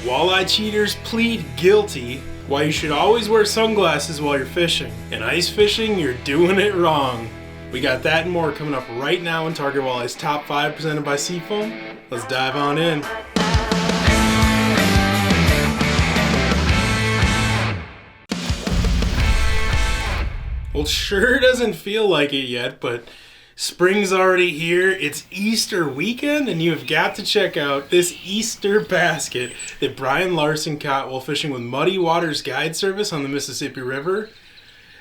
Walleye cheaters plead guilty, why you should always wear sunglasses while you're fishing. And ice fishing, you're doing it wrong. We got that and more coming up right now in Target Walleye's Top 5 presented by Seafoam. Let's dive on in. Well, it sure doesn't feel like it yet, but spring's already here. It's Easter weekend, and you have got to check out this Easter basket that Brian Larson caught while fishing with Muddy Waters Guide Service on the Mississippi River.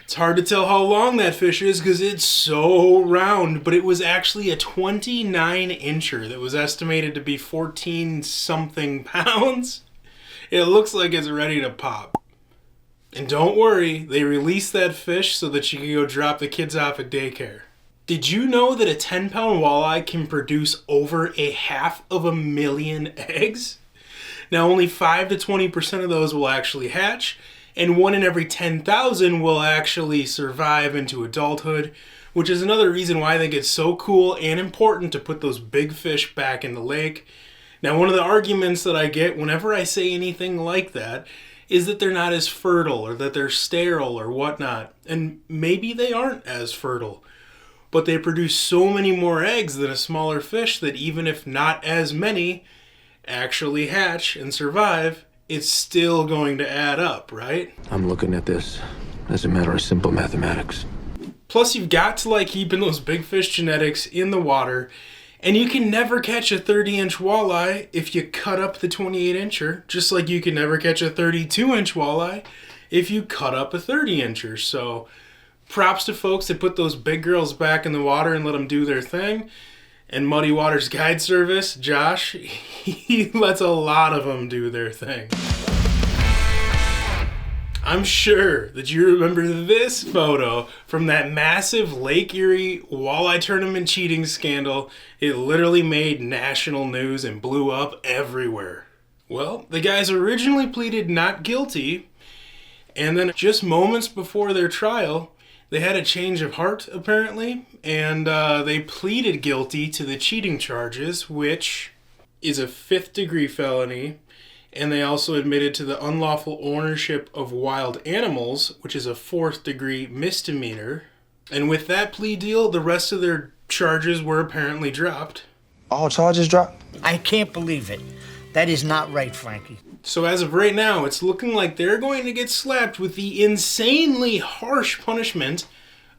It's hard to tell how long that fish is because it's so round, but it was actually a 29-incher that was estimated to be 14-something pounds. It looks like it's ready to pop. And don't worry, they released that fish so that you can go drop the kids off at daycare. Did you know that a 10-pound walleye can produce over 500,000 eggs? Now only 5 to 20% of those will actually hatch, and 1 in every 10,000 will actually survive into adulthood, which is another reason why I think it's so cool and important to put those big fish back in the lake. Now one of the arguments that I get whenever I say anything like that is that they're not as fertile or that they're sterile or whatnot. And maybe they aren't as fertile, but they produce so many more eggs than a smaller fish that even if not as many actually hatch and survive, it's still going to add up, right? I'm looking at this as a matter of simple mathematics. Plus you've got to like keeping those big fish genetics in the water. And you can never catch a 30-inch walleye if you cut up the 28-incher, just like you can never catch a 32-inch walleye if you cut up a 30-incher. So props to folks that put those big girls back in the water and let them do their thing. And Muddy Waters Guide Service, Josh, he lets a lot of them do their thing. I'm sure that you remember this photo from that massive Lake Erie walleye tournament cheating scandal. It literally made national news and blew up everywhere. Well, the guys originally pleaded not guilty, and then just moments before their trial, they had a change of heart, apparently, and they pleaded guilty to the cheating charges, which is a 5th-degree felony. And they also admitted to the unlawful ownership of wild animals, which is a 4th-degree misdemeanor. And with that plea deal, the rest of their charges were apparently dropped. All charges dropped? I can't believe it. That is not right, Frankie. So as of right now, it's looking like they're going to get slapped with the insanely harsh punishment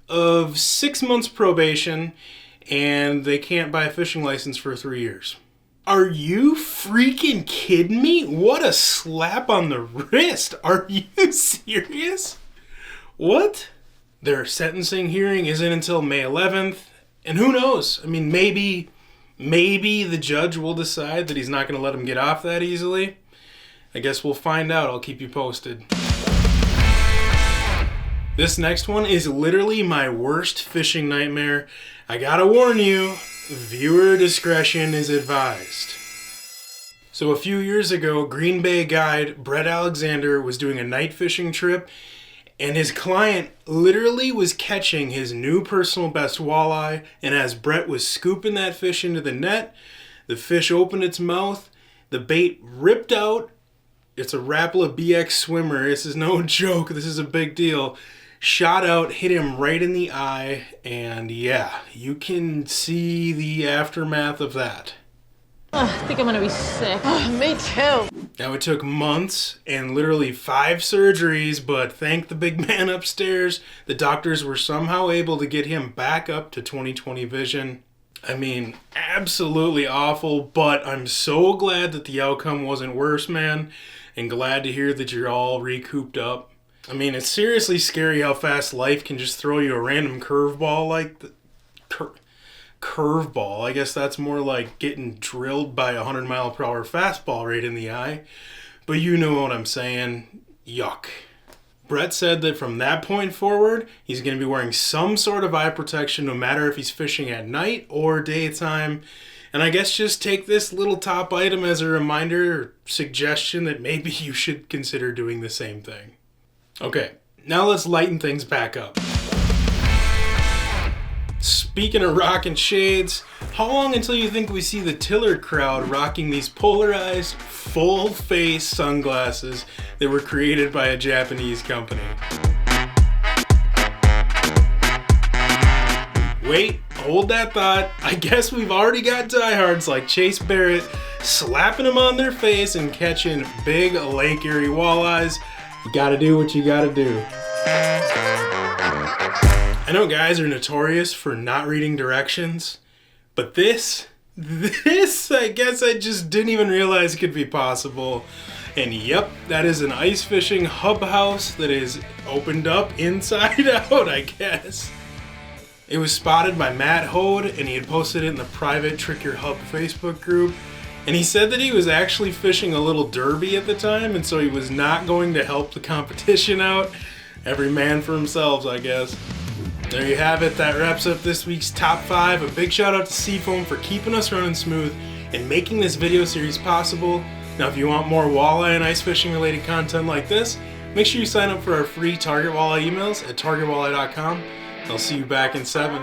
of 6 months probation, and they can't buy a fishing license for 3 years. Are you freaking kidding me? What a slap on the wrist. Are you serious? What? Their sentencing hearing isn't until May 11th. And who knows? I mean, maybe the judge will decide that he's not going to let him get off that easily. I guess we'll find out. I'll keep you posted. This next one is literally my worst fishing nightmare. I gotta warn you. Viewer discretion is advised. So a few years ago, Green Bay guide Brett Alexander was doing a night fishing trip, and his client literally was catching his new personal best walleye, and as Brett was scooping that fish into the net, the fish opened its mouth, the bait ripped out. It's a Rapala BX swimmer. This is no joke. This is a big deal. Shot out, hit him right in the eye, and yeah, you can see the aftermath of that. I think I'm gonna be sick. Me too. Now it took months and literally 5 surgeries, but thank the big man upstairs, the doctors were somehow able to get him back up to 20/20 vision. I mean, absolutely awful, but I'm so glad that the outcome wasn't worse, man, and glad to hear that you're all recouped up. I mean, it's seriously scary how fast life can just throw you a random curveball like the curveball. I guess that's more like getting drilled by a 100-mile-per-hour fastball right in the eye. But you know what I'm saying. Yuck. Brett said that from that point forward, he's going to be wearing some sort of eye protection no matter if he's fishing at night or daytime. And I guess just take this little top item as a reminder or suggestion that maybe you should consider doing the same thing. Okay, now let's lighten things back up. Speaking of Rockin Shades, how long until you think we see the Tiller crowd rocking these polarized, full-face sunglasses that were created by a Japanese company? Wait, hold that thought. I guess we've already got diehards like Chase Barrett slapping them on their face and catching big Lake Erie walleyes. You gotta do what you gotta do. I know guys are notorious for not reading directions, but this, I guess I just didn't even realize could be possible. And yep, that is an ice fishing hub house that is opened up inside out, I guess. It was spotted by Matt Hode, and he had posted it in the private Trick Your Hub Facebook group. And he said that he was actually fishing a little derby at the time, and so he was not going to help the competition out. Every man for himself, I guess. There you have it. That wraps up this week's Top 5. A big shout out to Seafoam for keeping us running smooth and making this video series possible. Now, if you want more walleye and ice fishing related content like this, make sure you sign up for our free Target Walleye emails at targetwalleye.com. I'll see you back in 7.